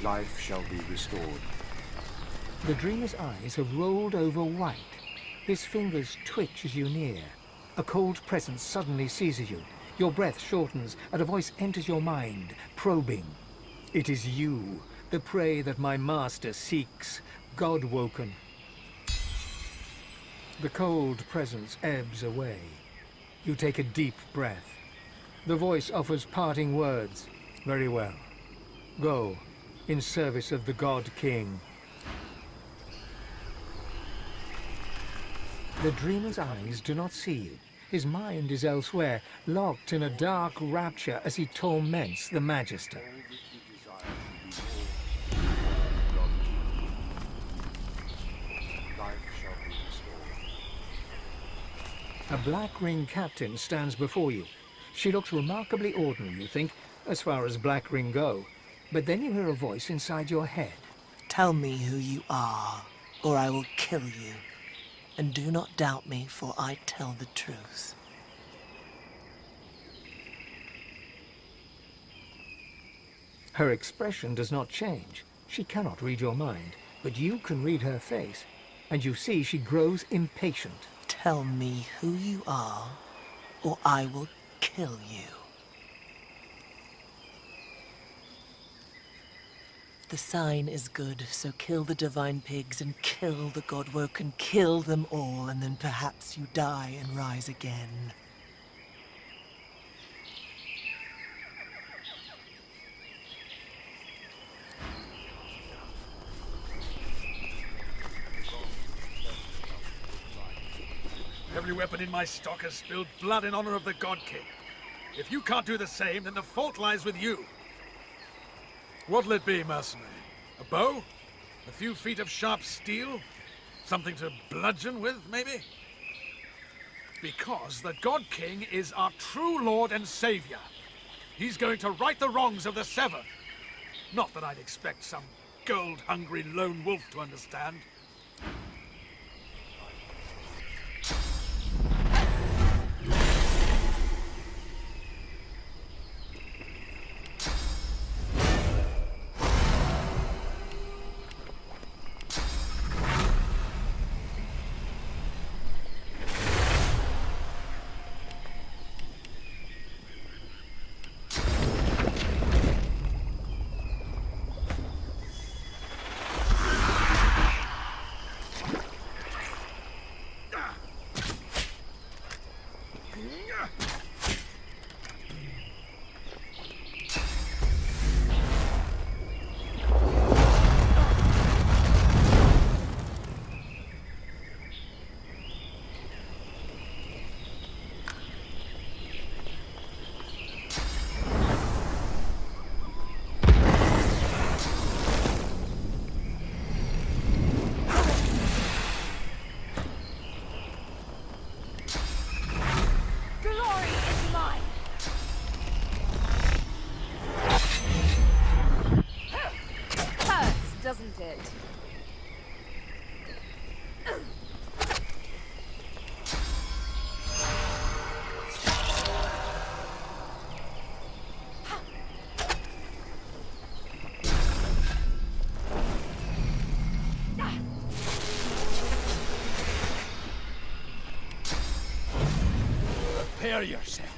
Life shall be restored. The dreamer's eyes have rolled over white. His fingers twitch as you near. A cold presence suddenly seizes you. Your breath shortens, and a voice enters your mind, probing. It is you, the prey that my master seeks, God-woken. The cold presence ebbs away. You take a deep breath. The voice offers parting words. Very well. Go, in service of the God King. The dreamer's eyes do not see you. His mind is elsewhere, locked in a dark rapture as he torments the magister. A black ring captain stands before you. She looks remarkably ordinary, you think, as far as black ring go. But then you hear a voice inside your head. Tell me who you are, or I will kill you. And do not doubt me, for I tell the truth. Her expression does not change. She cannot read your mind, but you can read her face, and you see she grows impatient. Tell me who you are, or I will kill you. The sign is good, so kill the divine pigs and kill the God-woken. Kill them all, and then perhaps you die and rise again. Every weapon in my stock has spilled blood in honor of the God King. If you can't do the same, then the fault lies with you. What'll it be, Mercenary? A bow? A few feet of sharp steel? Something to bludgeon with, maybe? Because the God King is our true Lord and Savior. He's going to right the wrongs of the Seven. Not that I'd expect some gold-hungry lone wolf to understand. Doesn't it? Prepare yourself.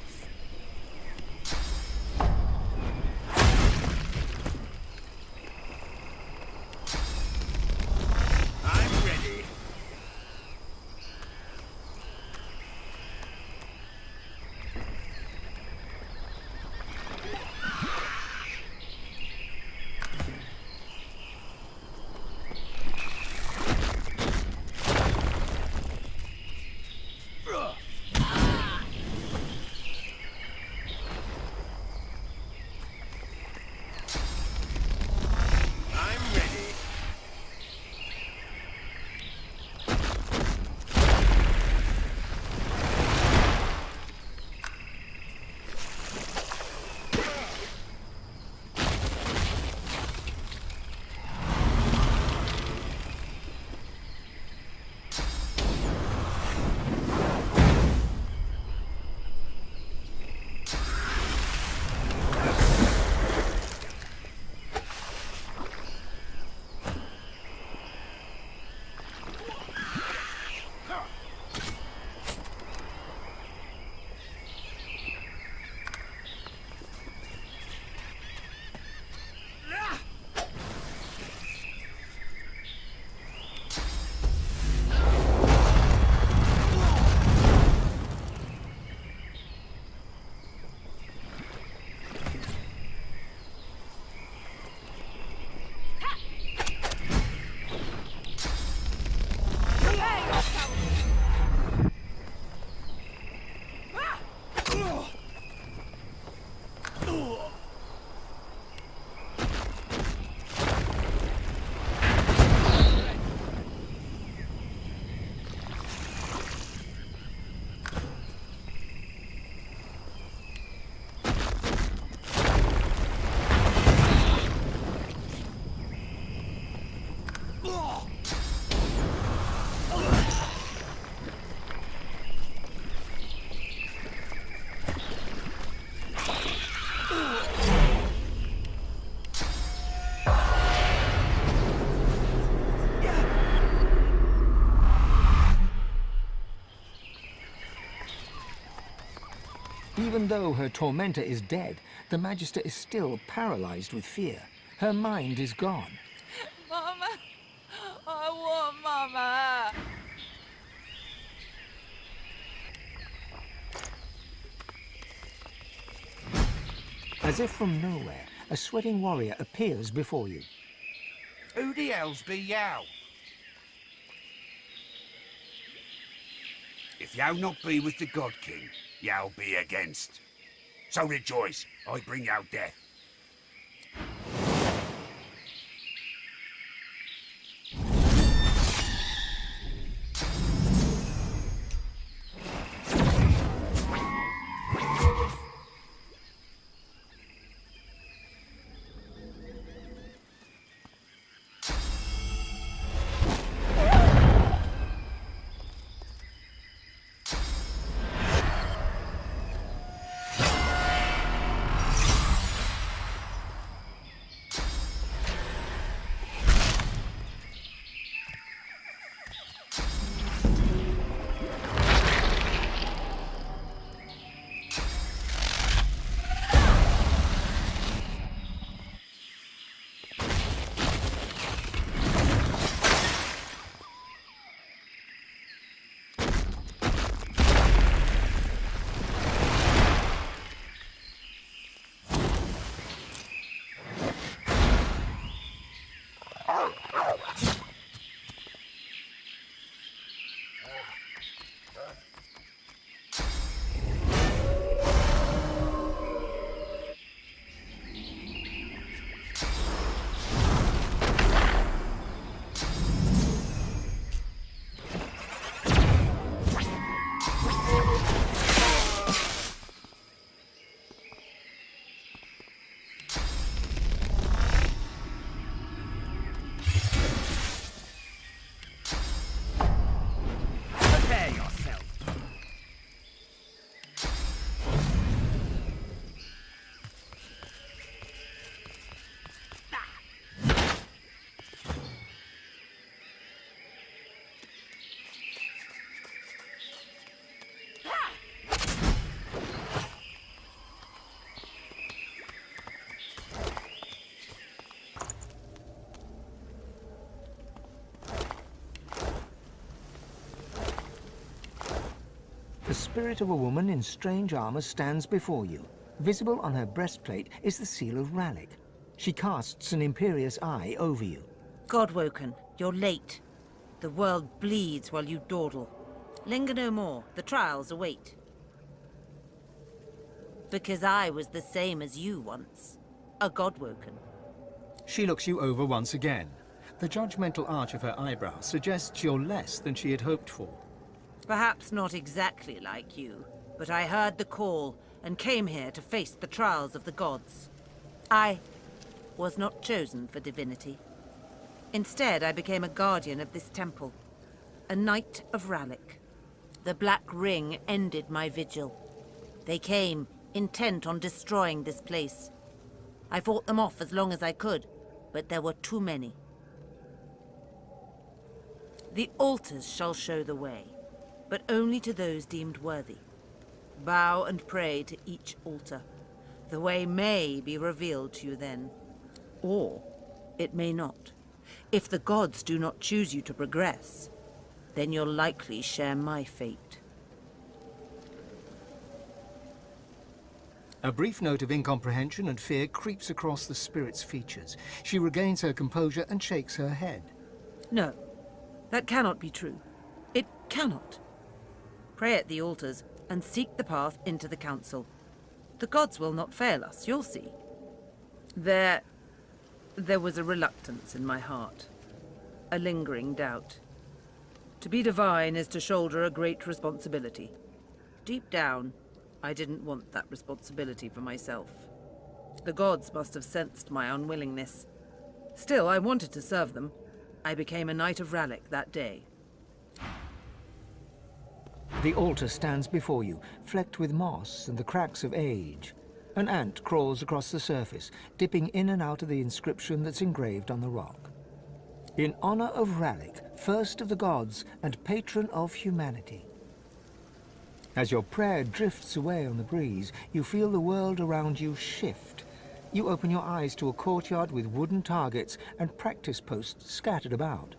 Even though her tormentor is dead, the magister is still paralyzed with fear. Her mind is gone. Mama! I want Mama! As if from nowhere, a sweating warrior appears before you. Who the hell's be yow? If yow not be with the God King, yow be against. So rejoice, I bring yow death. The spirit of a woman in strange armor stands before you. Visible on her breastplate is the seal of ranek. She casts an imperious eye over you. Godwoken, you're late. The world bleeds while you dawdle. Linger no more. The trials await. Because I was the same as you once. A Godwoken. She looks you over once again. The judgmental arch of her eyebrows suggests you're less than she had hoped for. Perhaps not exactly like you, but I heard the call and came here to face the trials of the gods. I was not chosen for divinity. Instead, I became a guardian of this temple, a knight of Rallick. The Black Ring ended my vigil. They came, intent on destroying this place. I fought them off as long as I could, but there were too many. The altars shall show the way, but only to those deemed worthy. Bow and pray to each altar. The way may be revealed to you then, or it may not. If the gods do not choose you to progress, then you'll likely share my fate. A brief note of incomprehension and fear creeps across the spirit's features. She regains her composure and shakes her head. No, that cannot be true. It cannot. Pray at the altars and seek the path into the council. The gods will not fail us, you'll see. There was a reluctance in my heart, a lingering doubt. To be divine is to shoulder a great responsibility. Deep down, I didn't want that responsibility for myself. The gods must have sensed my unwillingness. Still, I wanted to serve them. I became a Knight of Rallick that day. The altar stands before you, flecked with moss and the cracks of age. An ant crawls across the surface, dipping in and out of the inscription that's engraved on the rock. In honor of Rallick, first of the gods and patron of humanity. As your prayer drifts away on the breeze, you feel the world around you shift. You open your eyes to a courtyard with wooden targets and practice posts scattered about.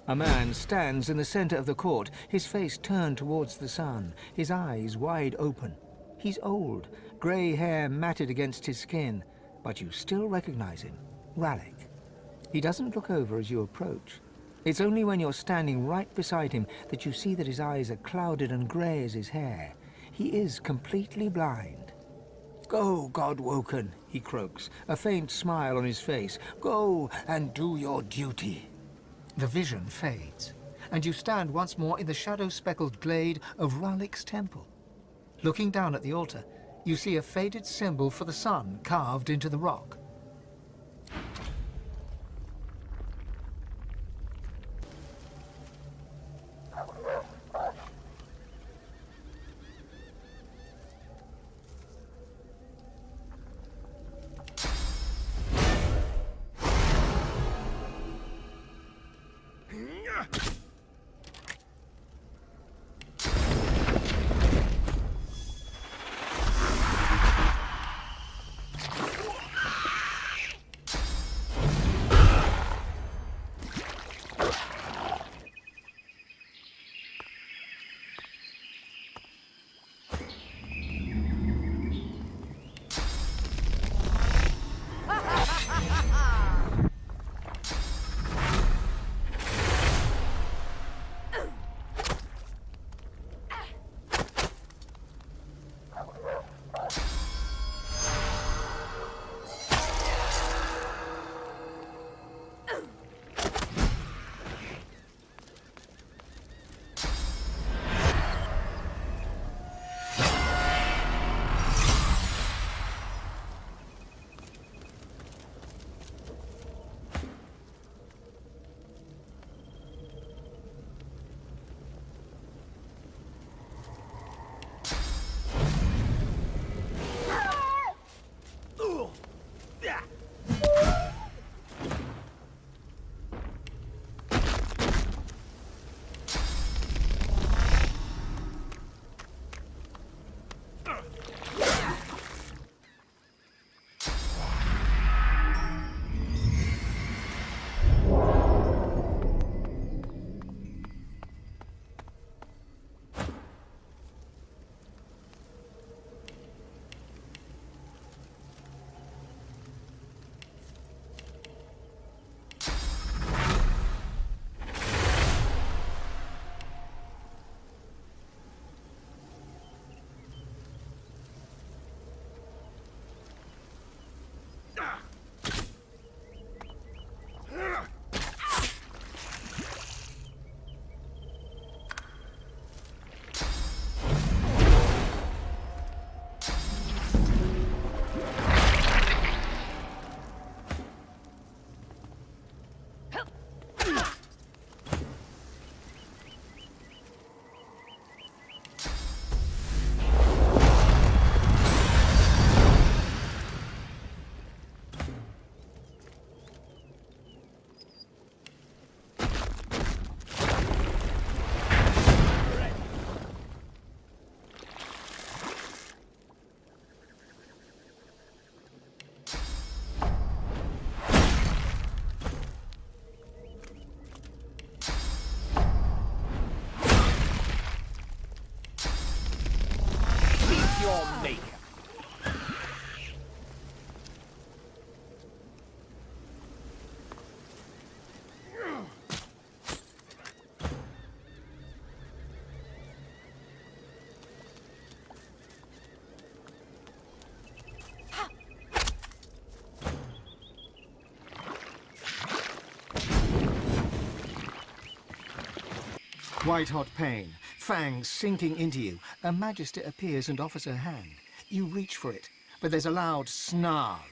A man stands in the center of the court, his face turned towards the sun, his eyes wide open. He's old, grey hair matted against his skin, but you still recognize him, Ranek. He doesn't look over as you approach. It's only when you're standing right beside him that you see that his eyes are clouded and grey as his hair. He is completely blind. "Go, Godwoken," he croaks, a faint smile on his face. "Go and do your duty." The vision fades, and you stand once more in the shadow-speckled glade of Ralek's temple. Looking down at the altar, you see a faded symbol for the sun carved into the rock. White-hot pain, fangs sinking into you. A magister appears and offers her hand. You reach for it, but there's a loud snarl.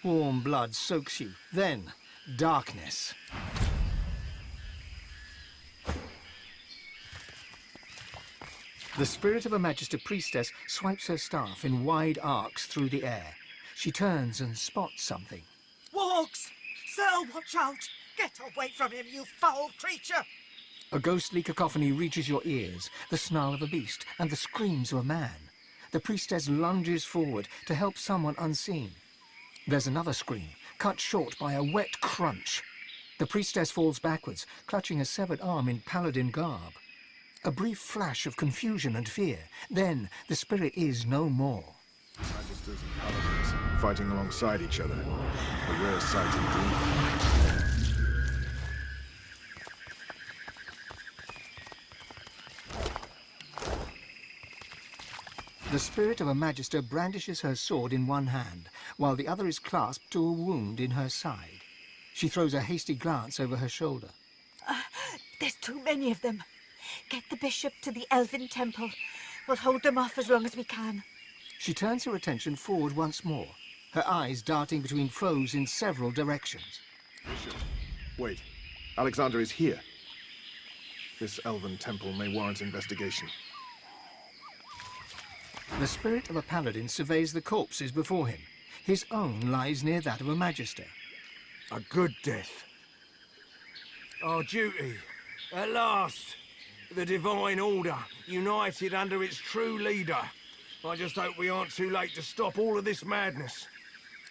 Warm blood soaks you. Then, darkness. The spirit of a magister priestess swipes her staff in wide arcs through the air. She turns and spots something. Wargs! Sir, watch out! Get away from him, you foul creature! A ghostly cacophony reaches your ears, the snarl of a beast and the screams of a man. The priestess lunges forward to help someone unseen. There's another scream, cut short by a wet crunch. The priestess falls backwards, clutching a severed arm in paladin garb. A brief flash of confusion and fear, then the spirit is no more. Magisters and paladins fighting alongside each other. A rare sight indeed. The spirit of a magister brandishes her sword in one hand, while the other is clasped to a wound in her side. She throws a hasty glance over her shoulder. There's too many of them. Get the bishop to the Elven Temple. We'll hold them off as long as we can. She turns her attention forward once more, her eyes darting between foes in several directions. Bishop, wait. Alexander is here. This Elven Temple may warrant investigation. The spirit of a paladin surveys the corpses before him. His own lies near that of a magister. A good death. Our duty, at last. The Divine Order, united under its true leader. I just hope we aren't too late to stop all of this madness.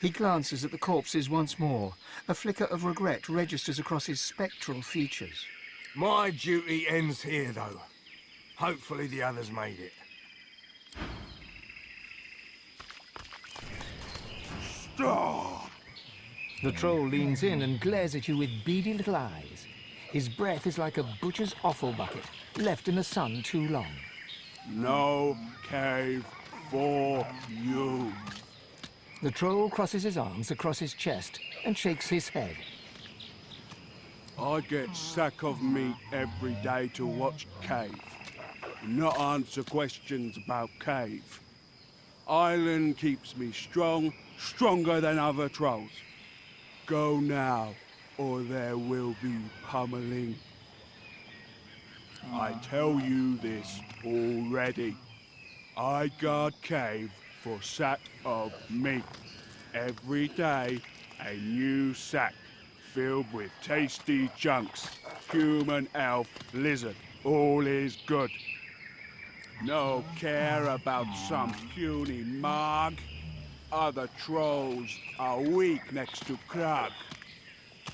He glances at the corpses once more. A flicker of regret registers across his spectral features. My duty ends here, though. Hopefully the others made it. Stop! The troll leans in and glares at you with beady little eyes. His breath is like a butcher's offal bucket, left in the sun too long. No cave for you. The troll crosses his arms across his chest and shakes his head. I get sack of meat every day to watch cave, not answer questions about cave. Island keeps me strong, stronger than other trolls. Go now, or there will be pummeling. I tell you this already. I guard cave for sack of meat. Every day, a new sack filled with tasty chunks. Human, elf, lizard, all is good. No care about some puny mug. Other trolls are weak next to Krug.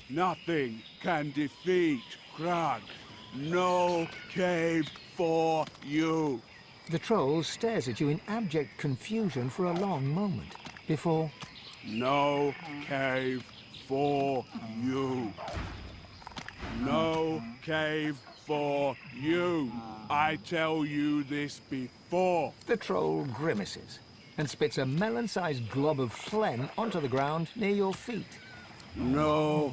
Nothing can defeat Krug. No cave for you. The troll stares at you in abject confusion for a long moment, before... No cave for you. No cave for you. I tell you this before. The troll grimaces and spits a melon-sized glob of phlegm onto the ground near your feet. No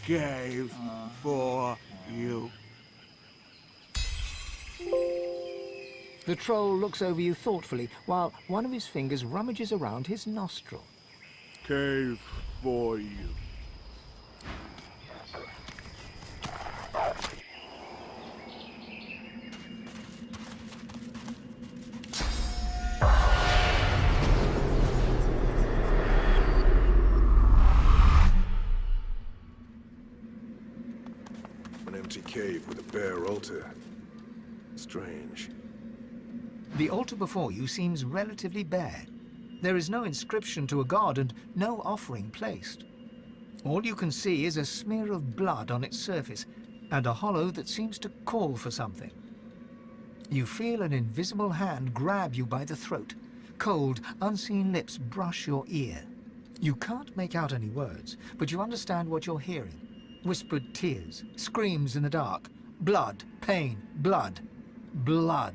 cave for you. The troll looks over you thoughtfully while one of his fingers rummages around his nostril. Cave for you. An empty cave with a bare altar. Strange. The altar before you seems relatively bare. There is no inscription to a god and no offering placed. All you can see is a smear of blood on its surface and a hollow that seems to call for something. You feel an invisible hand grab you by the throat. Cold, unseen lips brush your ear. You can't make out any words, but you understand what you're hearing. Whispered tears, screams in the dark, blood, pain, blood, blood.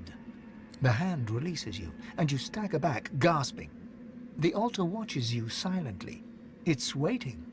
The hand releases you, and you stagger back, gasping. The altar watches you silently. It's waiting.